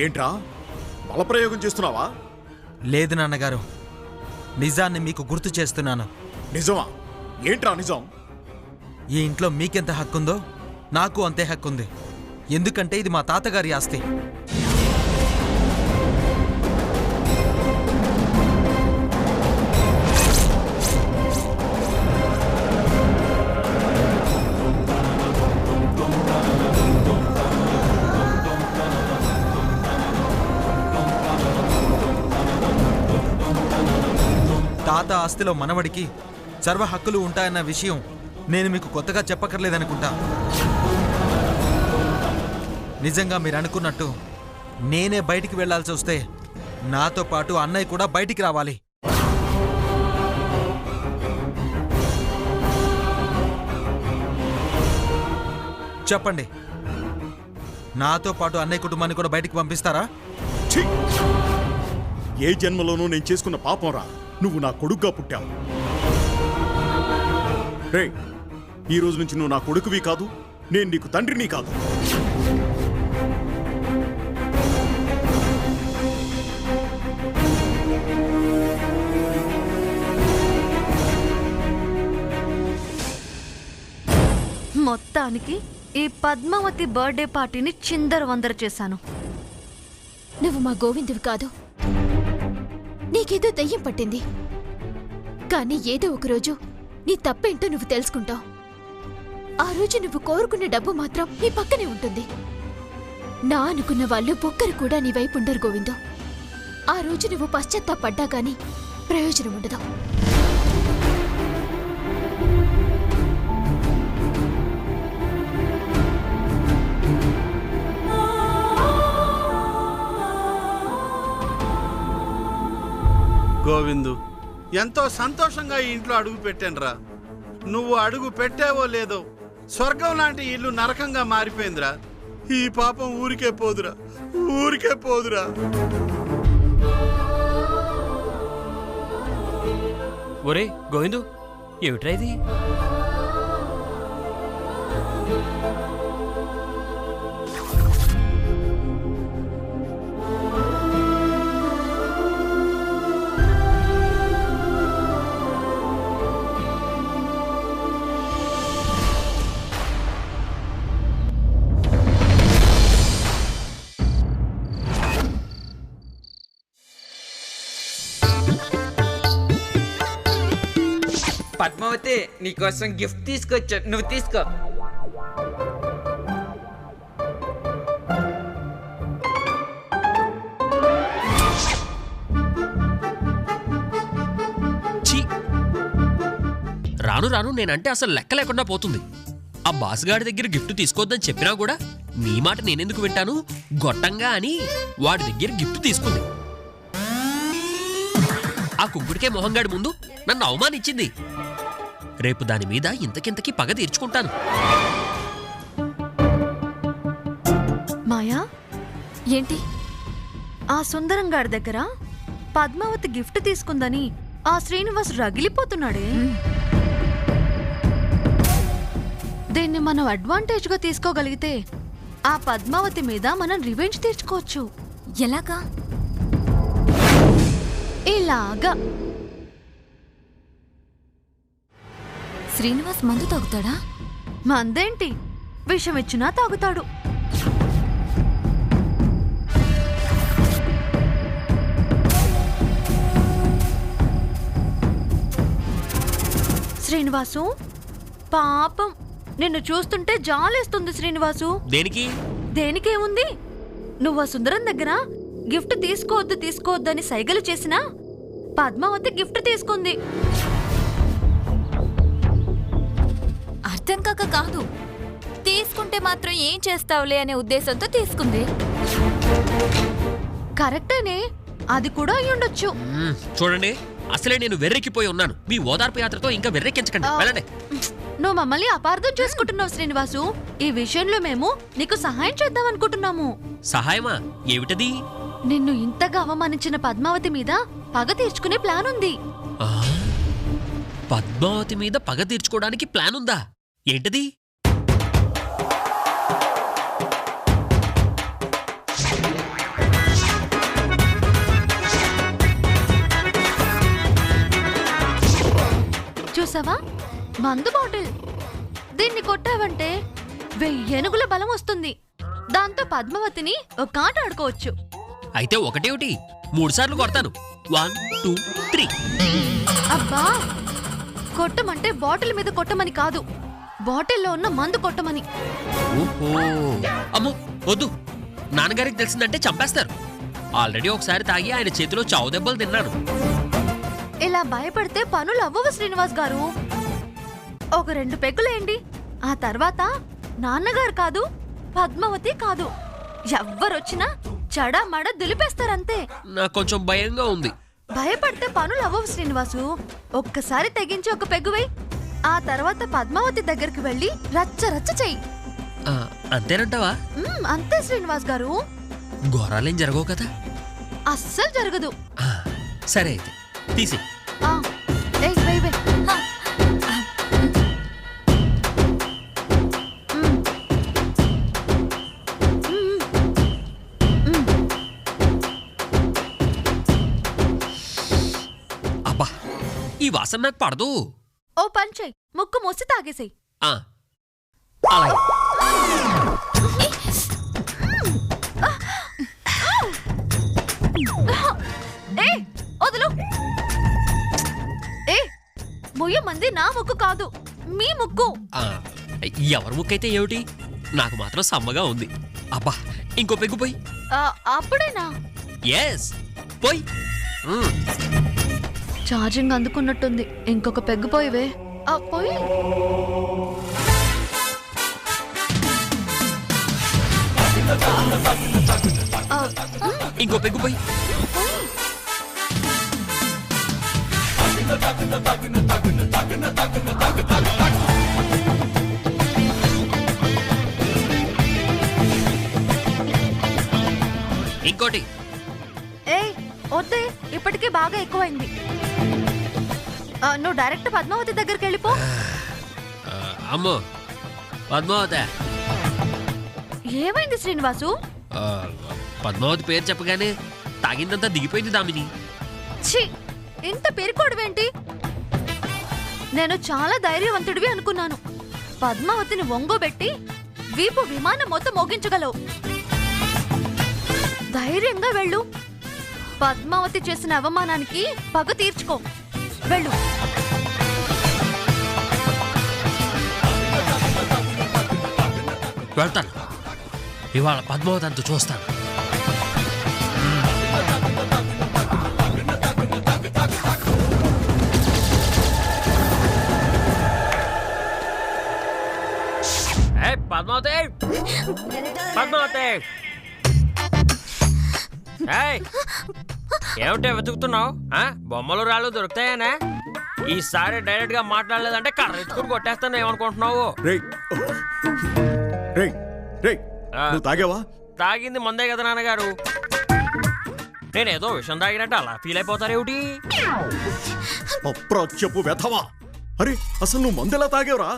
ఏంట్రా బలప్రయోగం చేస్తున్నావా? లేదు నాన్నగారు, నిజాన్ని మీకు గుర్తు చేస్తున్నాను. నిజమా? ఏంట్రా నిజం? ఈ ఇంట్లో మీకెంత హక్కుందో నాకు అంతే హక్కుంది. ఎందుకంటే ఇది మా తాతగారి ఆస్తి. తాత ఆస్తిలో మనవడికి సర్వ హక్కులు ఉంటాయన్న విషయం నేను మీకు కొత్తగా చెప్పక్కర్లేదనుకుంటా. నిజంగా మీరు అనుకున్నట్టు నేనే బయటికి వెళ్లాల్సి వస్తే నాతో పాటు అన్నయ్య కూడా బయటికి రావాలి. చెప్పండి, నాతో పాటు అన్నయ్య కుటుంబాన్ని కూడా బయటికి పంపిస్తారా? ఏ జన్మలోనూ నేను చేసుకున్న పాపం రా నువ్వు నా కొడుకుగా పుట్టావు. రే, ఈ రోజు నుంచి నువ్వు నా కొడుకువి కాదు, నేను నీకు తండ్రిని కాదు. మొత్తానికి ఈ పద్మావతి బర్త్డే పార్టీని చిందరవందర చేశాను. నువ్వు మా గోవిందువి కాదు. నీకేదో దయ్యం పట్టింది. కానీ ఏదో ఒకరోజు నీ తప్పేంటో నువ్వు తెలుసుకుంటావు. ఆ రోజు నువ్వు కోరుకున్న డబ్బు మాత్రం నీ పక్కనే ఉంటుంది. నా అనుకున్న వాళ్ళు ఒక్కరు కూడా నీ వైపు ఉండరు గోవిందు. ఆ రోజు నువ్వు పశ్చాత్తాపడ్డా గానీ ప్రయోజనం ఉండదు. గోవిందు, ఎంతో సంతోషంగా ఈ ఇంట్లో అడుగు పెట్టానురా. నువ్వు అడుగు పెట్టావో లేదో స్వర్గం లాంటి ఇల్లు నరకంగా మారిపోయిందిరా. ఈ పాపం ఊరికే పోదురా, ఊరికే పోదురా. ఒరే గోవిందు, ఏమిట్రా ఇది? పద్మావతి, నీకోసం గిఫ్ట్ తీసుకొచ్చా, నువ్వు తీసుకో. రాను రాను నేనంటే అసలు లెక్క లేకుండా పోతుంది. ఆ బాసుగాడి దగ్గర గిఫ్ట్ తీసుకోవద్దని చెప్పినా కూడా నీ మాట నేనెందుకు వింటాను, గొట్టంగా అని వాడి దగ్గర గిఫ్ట్ తీసుకుంది. ఆ కుంకుడికే మొహంగాడి ముందు నన్ను అవమానించింది. రేపు దాని మీద ఇంతకింతకి పగ తీర్చుకుంటాను. మాయా, ఏంటి? ఆ సుందరం గారి దగ్గర పద్మావతి గిఫ్ట్ తీసుకుందని ఆ శ్రీనివాస్ రగిలిపోతున్నాడే. దీన్ని మనం అడ్వాంటేజ్ గా తీసుకోగలిగితే ఆ పద్మావతి మీద మనం రివెంజ్ తీర్చుకోవచ్చు. ఎలాగా? ఇలాగా. శ్రీనివాస్ మందు తాగుతాడా? మందేంటి, విషం ఇచ్చినా తాగుతాడు. శ్రీనివాసు పాపం, నిన్ను చూస్తుంటే జాలేస్తుంది శ్రీనివాసు. దేనికి? దేనికేముంది, నువ్వు ఆ సుందరం దగ్గర గిఫ్ట్ తీసుకోవద్దు అని సైగలు చేసినా పద్మావతి గిఫ్ట్ తీసుకుంది. అర్థం కాక కాదు, తీసుకుంటే మాత్రం ఏం చేస్తావులే అనే ఉద్దేశంతో తీసుకుంది. కరెక్టేనే, అది కూడా అయ్యుండొచ్చు. చూడండి, అసలే నేను వెర్రెక్కిపోయి ఉన్నాను. మీ ఓదార్పు యాత్రతో ఇంకా వెర్రెక్కించకండి, వెళ్ళండి. నువ్వు మమ్మల్ని అపార్థం చేసుకుంటున్నావు శ్రీనివాసు. ఈ విషయంలో మేము నీకు సహాయం చేద్దాం అనుకుంటున్నాము. సహాయమా? ఏమిటది? నిన్ను ఇంతగా అవమానించిన పద్మావతి మీద పగ తీర్చుకునే ప్లాన్ ఉంది. పద్మావతి మీద పగ తీర్చుకోవడానికి ప్లాన్ ఉందా? ఏంటది? చూసావా? మందు బాటిల్. దీన్ని కొట్టావంటే 1000 ఏనుగుల బలం వస్తుంది. దాంతో పద్మావతిని ఒక ఆట ఆడుకోవచ్చు. అయితే ఒకటేమిటి 3 సార్లు కొడతాను. 1 2 3. అబ్బా, కొట్టమంటే బాటిల్ మీద కొట్టమని కాదు, బాటిల్లో ఉన్న మందు కొట్టమని. ఓహో, అమ్మో వద్దు, నాన్నగారికి తెలిసిందంటే చంపేస్తారు. ఆల్రెడీ ఒకసారి తాగి ఆయన చేతిలో చావు దెబ్బలు తిన్నాను. ఇలా భయపడితే పనులు అవ్వవు శ్రీనివాస్ గారు. ఒక 2 పెగ్గులేయండి. ఆ తర్వాత నాన్నగారు కాదు, పద్మావతి కాదు, ఎవ్వరొచ్చినా చడామడ దులిపేస్తారంతే. నాకు కొంచెం భయంగా ఉంది. భయపడితే పనులు అవ్వవు శ్రీనివాసు. ఒక్కసారి తెగించి ఒక పెగ్గువై, ఆ తర్వాత పద్మావతి దగ్గరికి వెళ్ళి రచ్చ రచ్చ చెయ్యి. అంతేనంటావా? అంతే శ్రీనివాస్ గారు. ఘోరాలేం జరగవు కదా? అస్సలు జరగదు. సరే అయితే తీసి. ఏయ్, వెయ్, వెయ్. అబ్బా, ఈ వాసన నాకు పడదు. ఓ పంచై, ముక్కు మూసి తాగేసేయ్. అలాగే. వదులు. ముయ్య మంది నా ముక్కు కాదు, మీ ముక్కు. ఎవరి ముక్కైతే ఏమిటి, నాకు మాత్రం సమ్మగా ఉంది. అబ్బా, ఇంకో పెగ్గు పోయి. అప్పుడేనా? ఎస్, పోయి. ఛార్జింగ్ అందుకున్నట్టుంది. ఇంకొక పెగ్గు పోయివే. పోయి. ఇంకో పెగ్గు పోయి. ఇంకోటి. ఏయ్ వద్దే, ఇప్పటికే బాగా ఎక్కువైంది. నువ్వు డైరెక్ట్ పద్మావతి దగ్గరికి వెళ్ళిపో. అమ్మో పద్మావతి. ఏమైంది శ్రీనివాసు? పద్మావతి పేరు చెప్పగానే తాగిందంతా దిగిపోయింది దామిని. ఛీ, ఇంత పేరుకోవడమేంటి? నేను చాలా ధైర్యవంతుడివి అనుకున్నాను. పద్మావతిని ఒంగోబెట్టి వీపు విమానం మొత్తం మోగించగలవు. ధైర్యంగా వెళ్ళు. పద్మావతి చేసిన అవమానానికి పగ తీర్చుకో. వెళ్ళు. వెళ్తాను. ఇవాళ పద్మావతి అంతా చూస్తాను. పద్మావతి, పద్మావతి, ఏమిటే వెతుకుతున్నావు? బొమ్మలు రాళ్ళు దొరుకుతాయనే? ఈసారి డైరెక్ట్ గా మాట్లాడలేదంటే కర్ర ఎత్తుకుని కొట్టేస్తాను. ఏమనుకుంటున్నావు? తాగావా? తాగింది మందే కదా నాన్నగారు. నేనేదో విషం తాగినట్టు అలా ఫీల్ అయిపోతారేమిటి? చెప్పు వెధవా. అరే అసలు నువ్వు మందెలా తాగేవరా?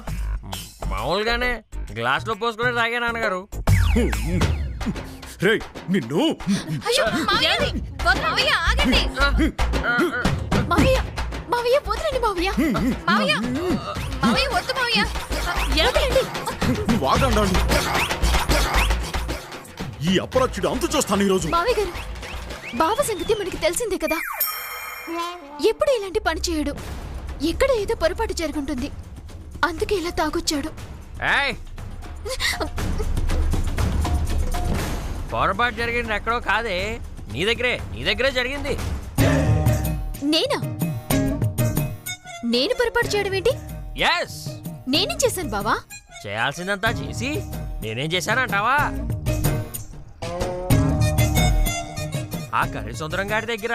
మామూలుగానే గ్లాస్ లో పోసుకుని తాగే నాన్నగారు. రేయ్ నిన్ను. ఈ అపరాచుడు అంతు చూస్తాను ఈరోజు. మావయ్య గారు, బావ సంగతి మనకి తెలిసిందే కదా. ఎప్పుడు ఇలాంటి పని చేయడు. ఎక్కడ ఏదో పొరపాటు జరుగుంటుంది, అందుకే ఇలా తాగొచ్చాడు. పొరపాటు జరిగింది ఎక్కడో కాదే, నీ దగ్గరే జరిగింది. నేనా? నేను పొరపాటు చేయడం ఏంటి? ఎస్, నేనేం చేశాను బావా? చేయాల్సిందంతా చేసి నేనేం చేశానంటావా? ఆ కర్రీ సుందరం గారి దగ్గర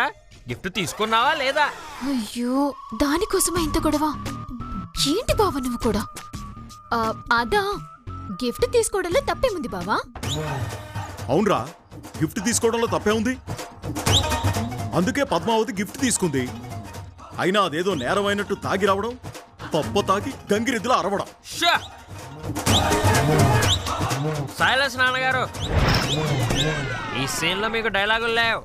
గిఫ్ట్ తీసుకున్నావా లేదా? అయ్యో, దానికోసమా ఇంత గొడవ? ఏంటి బావా నువ్వు కూడా? అదా, గిఫ్ట్ తీసుకోవడంలో తప్పేముంది బావా? అవునరా, గిఫ్ట్ తీసుకోవడంలో తప్పే ఉంది. అందుకే పద్మావతి గిఫ్ట్ తీసుకుంది. అయినా అదేదో నేరమైనట్టు తాగి రావడం, తప్ప తాగి గంగిరెద్దులా అరవడం. సైలెన్స్ నాన్నగారు, ఈ సీన్ లో మీకు డైలాగులు లేవు.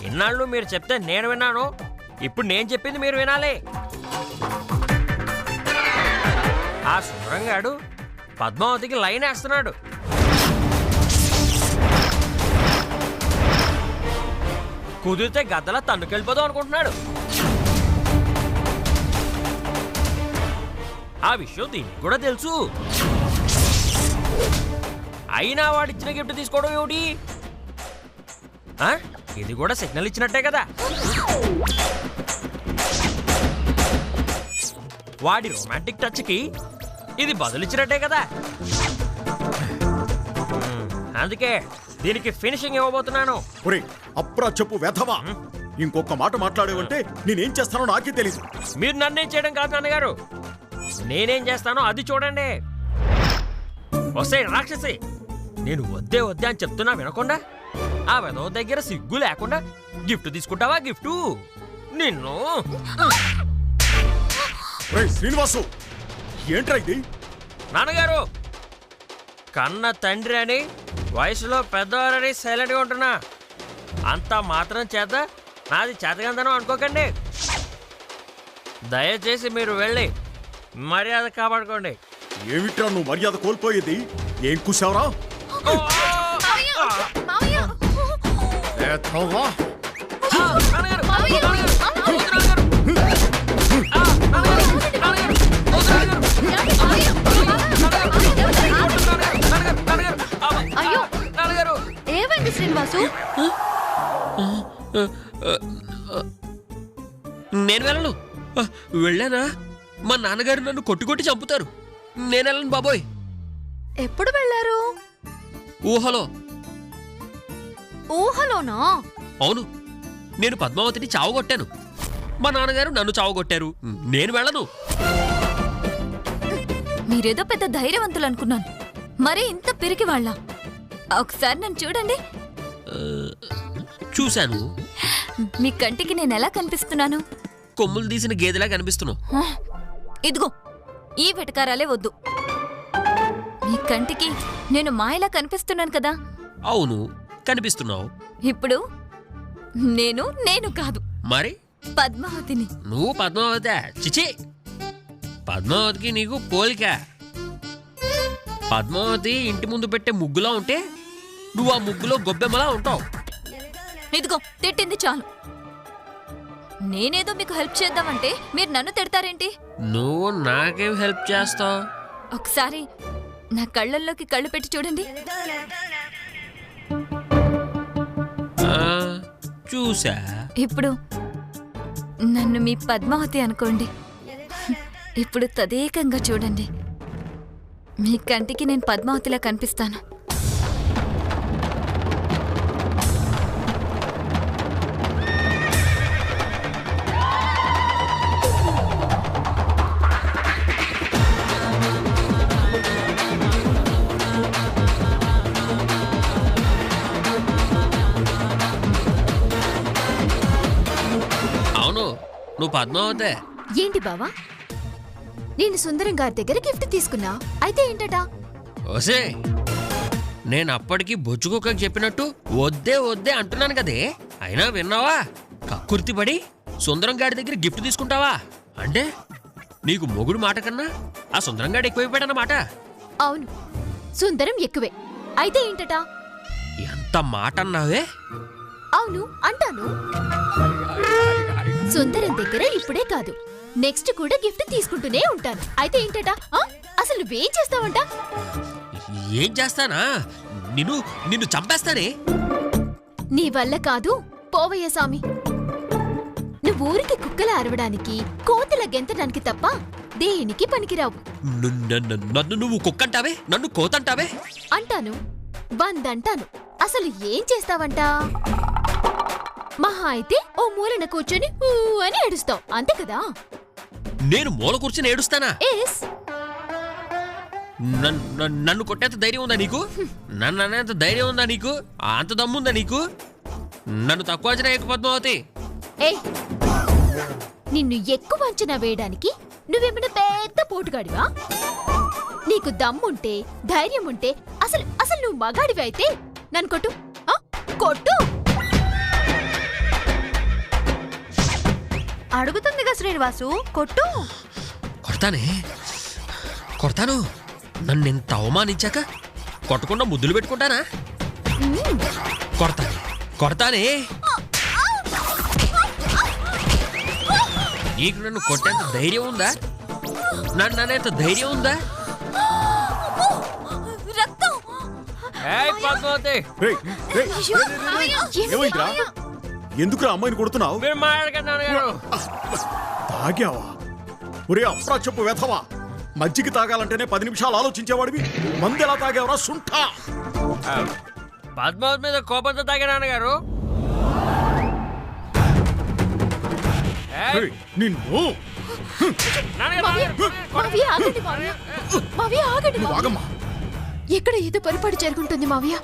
ఇన్నాళ్ళు మీరు చెప్తే నేను విన్నాను, ఇప్పుడు నేను చెప్పింది మీరు వినాలి. ఆ సుందరంగాడు పద్మావతికి లైన్ వేస్తున్నాడు. కుదిరితే గద్దలా తన్నుకెళ్ళిపోదాం అనుకుంటున్నాడు. ఆ విషయం దీనికి కూడా తెలుసు. అయినా వాడిచ్చిన గిఫ్ట్ తీసుకోవడం ఏమిటి? ఇది కూడా సిగ్నల్ ఇచ్చినట్టే కదా. వాడి రొమాంటిక్ టచ్కి ఇది బదులిచ్చినట్టే కదా. అందుకే దీనికి ఫినిషింగ్ ఇవ్వబోతున్నాను. ఒరేయ్ అప్రా చెప్పు వెధవా, ఇంకొక మాట మాట్లాడేవంటే నేనేం చేస్తానో నాకే తెలీదు. మీరు నన్నేం చేయడం కాదు నాన్నగారు, నేనేం చేస్తానో అది చూడండి. వస్తే రాక్షసి, నేను వద్దే వద్దే అని చెప్తున్నా వినకుండా ఆ వెధవ దగ్గర సిగ్గు లేకుండా గిఫ్ట్ తీసుకుంటావా? గిఫ్ట్ నిన్ను. ఒరేయ్ శ్రీనివాసు, ఏంట్రా ఇది? నాన్నగారు, కన్న తండ్రి అని వయసులో పెద్దవారని సైలెంట్గా ఉంటున్నా. అంత మాత్రం చేత నాది చేతగందనం అనుకోకండి. దయచేసి మీరు వెళ్ళి మర్యాద కాపాడుకోండి. ఏమిట్రా నువ్వు మర్యాద కోల్పోయేది? ఏం కూసావరా? అయ్యో ఏమైంది శ్రీనివాసు? నేను వెళ్ళను. వెళ్ళానా మా నాన్నగారు నన్ను కొట్టి చంపుతారు. నేను వెళ్ళను బాబోయ్. ఎప్పుడు వెళ్ళారు? ఊహలో. ఊహలోనా? అవును, నేను పద్మావతిని చావగొట్టాను. మా నాన్నగారు నన్ను చావగొట్టారు. నేను వెళ్ళను. మీరేదో పెద్ద ధైర్యవంతులు అనుకున్నాను, మరీ ఇంత పిరికి వాళ్ళ. ఒకసారి నన్ను చూడండి. చూశాను. మీ కంటికి నేను ఎలా కనిపిస్తున్నాను? కొమ్ములు తీసిన గేదెలా కనిపిస్తున్నావు. ఇదిగో ఈ వెటకారాలే వద్దు. మీ కంటికి నేను మాయలా కనిపిస్తున్నాను కదా? అవును, కనిపిస్తున్నావు. ఇప్పుడు నేను కాదు, మరి పద్మావతిని. నువ్వు పద్మావతి? చిచి, పద్మావతికి నీకు పోలిక. పద్మావతి ఇంటి ముందు పెట్టే ముగ్గులా ఉంటే నువ్వు ఆ ముగ్గులో గొబ్బెమ్మలా ఉంటావు. ఇదిగో తిట్టింది చాలు. నేనేదో మీకు హెల్ప్ చేద్దామంటే మీరు నన్ను తిడతారేంటి? నువ్వు నాకేం హెల్ప్ చేస్తావు? ఒకసారి నా కళ్ళల్లోకి కళ్ళు పెట్టి చూడండి. చూసా. ఇప్పుడు నన్ను మీ పద్మావతి అనుకోండి. ఇప్పుడు తదేకంగా చూడండి. మీ కంటికి నేను పద్మావతిలా కనిపిస్తాను. అవును, నువ్వు పద్మావతే. ఏంటి బావా, నేను సుందరం గారి దగ్గర గిఫ్ట్ తీసుకున్నా, అయితే ఏంటట? ఓసే, నేను అప్పటికి బొచ్చుకోక చెప్పినట్టు వద్దే వద్దే అంటున్నాను కదే, అయినా విన్నావా? కక్కుర్తిపడి సుందరం గారి దగ్గర గిఫ్ట్ తీసుకుంటావా? అంటే నీకు మొగుడు మాట కన్నా ఆ సుందరం గాడు ఎక్కువైపోయాడన్నమాట. అవును, సుందరం ఎక్కువే, అయితే ఏంటట? ఎంత మాట అన్నావే? అవును అంటాను. సుందరం దగ్గర ఇప్పుడే కాదు, నెక్స్ట్ కూడా గిఫ్ట్ తీసుకుంటూనే ఉంటాను, అయితే ఏంటట? అసలు నువ్వేం చేస్తావంట? ఏం చేస్తానా? నిన్ను చంపేస్తానే. నీ వల్ల కాదు పోవయ్య సామి. నువ్వు ఊరికి కుక్కలా అరవడానికి, కోతల గెంతడానికి తప్ప దేనికి పనికిరావు. నన్ను నువ్వు కుక్కంటావే, నన్ను కోతంటావే? అంటాను, 100 అంటాను. అసలు ఏం చేస్తావంట? మహా అయితే ఓ మూలన కూర్చొని ఊ అని ఏడుస్తావు, అంతే కదా? నేను మూల కూర్చొని ఏడుస్తానా? ఎస్. నన్ను కొట్టేంత ధైర్యం ఉందా నీకు? నన్ను అనేంత ధైర్యం ఉందా నీకు? అంత దమ్ముందా నీకు? నన్ను తక్కువ అంచనా ఎక్కువ పద్మావతి. ఏయ్, నిన్ను ఎక్కువ అంచనా వేయడానికి నువ్వేమైనా పెద్ద పోటుగాడివా? నీకు దమ్ముంటే, ధైర్యం ఉంటే అసలు నువ్వు మగాడివి అయితే నన్ను కొట్టు, కొట్టు. అడుగుతుందిగా శ్రీనివాసు, కొట్టు. కొడతానే కొడతాను. నన్ను ఇంత అవమానించాక కొట్టకుండా ముద్దులు పెట్టుకుంటానా? కొడతానే. నీకు నన్ను కొట్టేంత ధైర్యం ఉందా? నన్ను అనేంత ధైర్యం ఉందా? రక్తం. ఏయ్ పద్మావతి, రేయ్, రేయ్, రేయ్, రేయ్, రేయ్. ఏమైందిరా? ఎందుకురా అమ్మాయిని కొడుతున్నావు? మీరు మాట్లాడకండి నాన్నగారు. తాగావా? ఒరే అప్రా చెప్పు వెధవా, మజ్జిగ తాగాలంటేనే 10 నిమిషాలు ఆలోచించేవాడివి, మందు ఎలా తాగేవరా సుంఠా? పద్మావతి మీద కోపంతో తాగా నాన్నగారు. రేయ్, నిన్ను మావయ్య ఆగండి మావయ్య. మావయ్య ఆగండి నువ్వు మావయ్య. ఆగమ్మా. ఎక్కడ ఏదో పొరపాటు జరుగుంటుంది మావయ్య.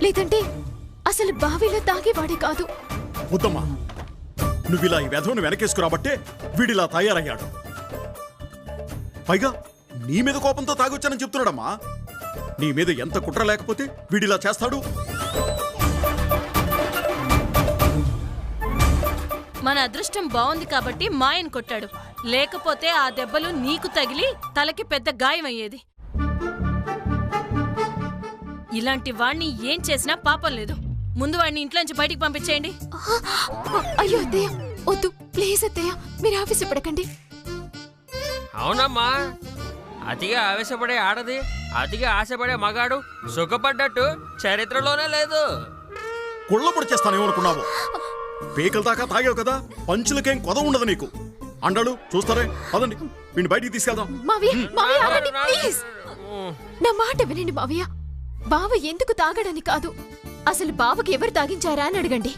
లేదంటే అసలు బావిలో తాగేవాడే కాదు. వద్దమ్మా, నువ్వు ఇలా ఈ వెధవను వెనకేసుకురాబట్టే వీడిలా తయారయ్యాడు. పైగా నీ మీద కోపంతో తాగొచ్చానని చెప్తున్నాడమ్మా. నీ మీద ఎంత కుట్ర లేకపోతే వీడిలా చేస్తాడు? మన అదృష్టం బాగుంది కాబట్టి మాయను కొట్టాడు. లేకపోతే ఆ దెబ్బలు నీకు తగిలి తలకి పెద్ద గాయం అయ్యేది. ఇలాంటి వాణ్ణి ఏం చేసినా పాపం లేదు. ముందు వాడిని ఇంట్లోంచి బయటికి పంపించేయండి. అయ్యో అత్తయ్య వద్దు, ప్లీజ్ అత్తయ్య, మీరు ఆఫీస్ పడకండి. అవునమ్మా, అతిగా ఆవేశపడే ఆడది, అతిగా ఆశపడే మగాడు సుఖపడ్డట్టు చరిత్రలోనే లేదు. కుళ్ళపొడి చేస్తానేమనుకున్నావు? పేకల దాకా తాగావు కదా, పంచులకేం కొద ఉండదు నీకు. అండాలు చూస్తారే, పదండి వీడిని బయటికి తీసుకెళ్దాం. మావయ్య మావయ్య ఆగండి ప్లీజ్. నా మాట వినండి మావయ్య. బావ ఎందుకు తాగడని కాదు, అసలు బావకి ఎవరు తాగించారా అని అడగండి.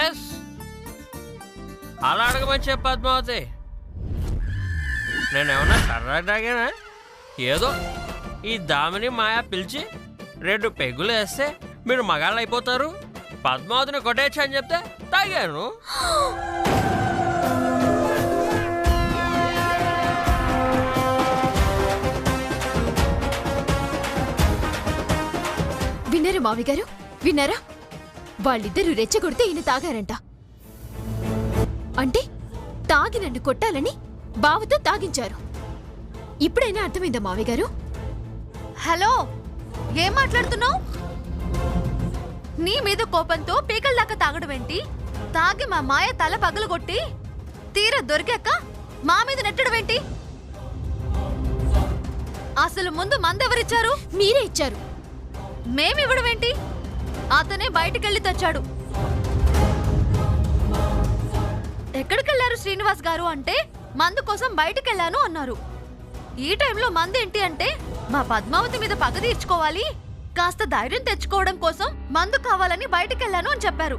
ఎస్, అలా అడగమని చెప్పు పద్మావతి. నేనేమన్నా సరదా తాగానా? ఏదో ఈ దామిని మాయా పిలిచి 2 పెగ్గులు వేస్తే మీరు మగాళ్ళు అయిపోతారు, పద్మావతిని కొట్టేయచ్చు అని చెప్తే తాగాను. విన్నారా మావి గారు, విన్నారా? వాళ్ళిద్దరూ రెచ్చగొడితే ఈయన తాగారంట. అంటే తాగి నన్ను కొట్టాలని బావతో తాగించారు. ఇప్పుడైనా అర్థమైందా మావి గారు? హలో, ఏం మాట్లాడుతున్నావు? నీ మీద కోపంతో పీకల దాకా తాగడం ఏంటి? తాగి మా మాయ తల పగలగొట్టి తీర దొరికాక మా మీద నెట్టడం ఏంటి? అసలు ముందు మందెవరిచ్చారు? మీరే ఇచ్చారు. మేమివ్వడం ఏంటి? అతనే బయటికెళ్ళి తెచ్చాడు. ఎక్కడికెళ్లారు శ్రీనివాస్ గారు అంటే మందు కోసం బయటికెళ్ళాను అన్నారు. ఈ టైంలో మందు ఏంటి అంటే మా పద్మావతి మీద పగ తీర్చుకోవాలి, కాస్త ధైర్యం తెచ్చుకోవడం కోసం మందు కావాలని బయటికెళ్ళాను అని చెప్పారు.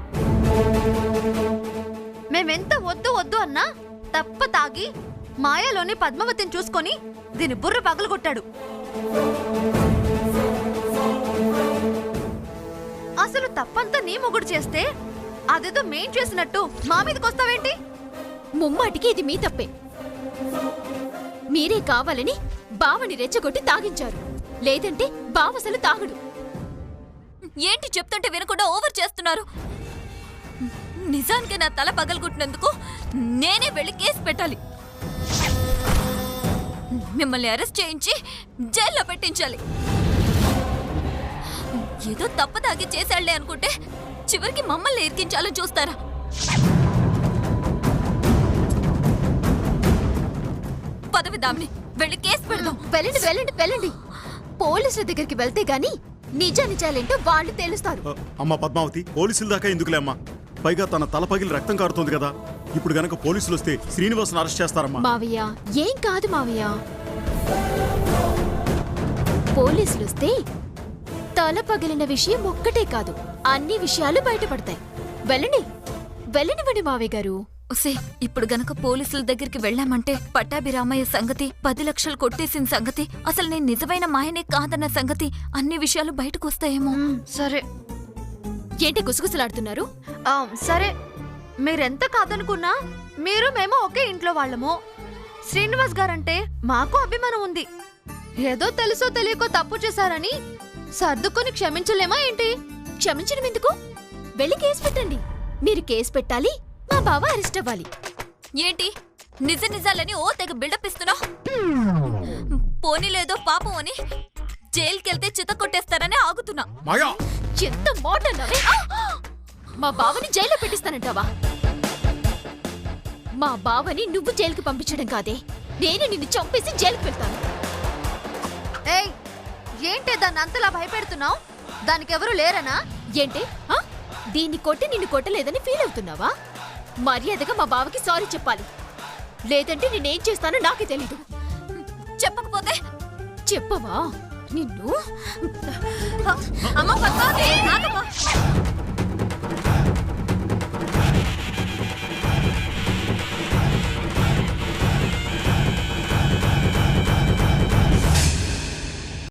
మేమెంత వద్దు వద్దు అన్నా తప్ప తాగి మాయలోని పద్మావతిని చూసుకొని దీని బుర్ర పగలగొట్టాడు. అసలు తప్పంతా నీ మొగుడు చేస్తే అదేదో మేం చేసినట్టు మా మీదకొస్తావేంటి? ముమ్మాటికి ఇది మీ తప్పే. మీరే కావాలని బావని రెచ్చగొట్టి తాగించారు. లేదంటే బావసలు తాగడు. ఏంటి చెప్తుంటే వినకుండా ఓవర్ చేస్తున్నారు? నిజానికి నా తల పగలగొట్టినందుకు నేనే వెళ్ళి కేసు పెట్టాలి. మిమ్మల్ని అరెస్ట్ చేయించి జైల్లో పెట్టించాలి. ఏదో తప్పు తాగి చేశాళ్లే అనుకుంటే చివరికి మమ్మల్ని ఇరికించాలని చూస్తారా? పదవి దామ్ని వెళ్ళి కేసు పెడదాం. వెళ్ళండి వెళ్ళండి వెళ్ళండి. పోలీసుల దగ్గరికి వెళ్తే గాని నిజానిజాలేంటో వాళ్ళు తెలుస్తారు. అమ్మ పద్మావతి, పోలీసుల దాకా ఎందుకులే అమ్మా. పైగా తన తల పగిలి రక్తం కారుతోంది కదా. ఇప్పుడు గనక పోలీసులు వస్తే శ్రీనివాస్ని అరెస్ట్ చేస్తారమ్మా. మావయ్య ఏం కాదు మావయ్య. పోలీసులు వస్తే తల పగిలిన విషయం ఒక్కటే కాదు, అన్ని విషయాలు బయటపడతాయి. వెళ్ళండి వెళ్ళనివ్వండి మావయ్య గారు. ఒసే, ఇప్పుడు గనక పోలీసుల దగ్గరికి వెళ్ళామంటే పట్టాభిరామయ్య సంగతి, 10 లక్షలు కొట్టేసిన సంగతి, అసలు నేను నిజమైన మాయనే కాదన్న సంగతి, అన్ని విషయాలు బయటకు వస్తాయేమో. సరే, ఏంటి గుసగుసలాడుతున్నారు? సరే, మీరెంత కాదనుకున్నా మీరు మేము ఒకే ఇంట్లో వాళ్ళము. శ్రీనివాస్ గారంటే మాకు అభిమానం ఉంది. ఏదో తెలుసో తెలియకో తప్పు చేశారని సర్దుకొని క్షమించలేమా ఏంటి? క్షమించడం ఎందుకు? వెళ్ళి కేసు పెట్టండి. మీరు కేసు పెట్టాలి, మా బావ అరెస్ట్ అవ్వాలి. ఏంటి నిజాలని ఓ తెగ బిల్డప్ ఇస్తున్నావు. పోనీలేదో పాపం అని జైలుకెళ్తే చిత్త కొట్టేస్తారని ఆగుతున్నా. మాయా ఎంత మోడర్నవే! మా బావని జైల్లో పెట్టిస్తానంటావా? మా బావని నువ్వు జైలుకి పంపించడం కాదే, నేను నిన్ను చంపేసి జైలుకి వెళ్తాను. ఏయ్, ఏంటే దాన్ని అంతలా భయపెడుతున్నావు? దానికి ఎవరు లేరనా? ఏంటి ఆ? దీన్ని కొట్టి నిన్ను కొట్టలేదని ఫీల్ అవుతున్నావా? మర్యాదగా మా బావకి సారీ చెప్పాలి, లేదంటే నేనేం చేస్తానో నాకే తెలీదు. చెప్పకపోతే చెప్పవా నిన్ను? అమ్మ పద్మావతి, ఆగమ్మా.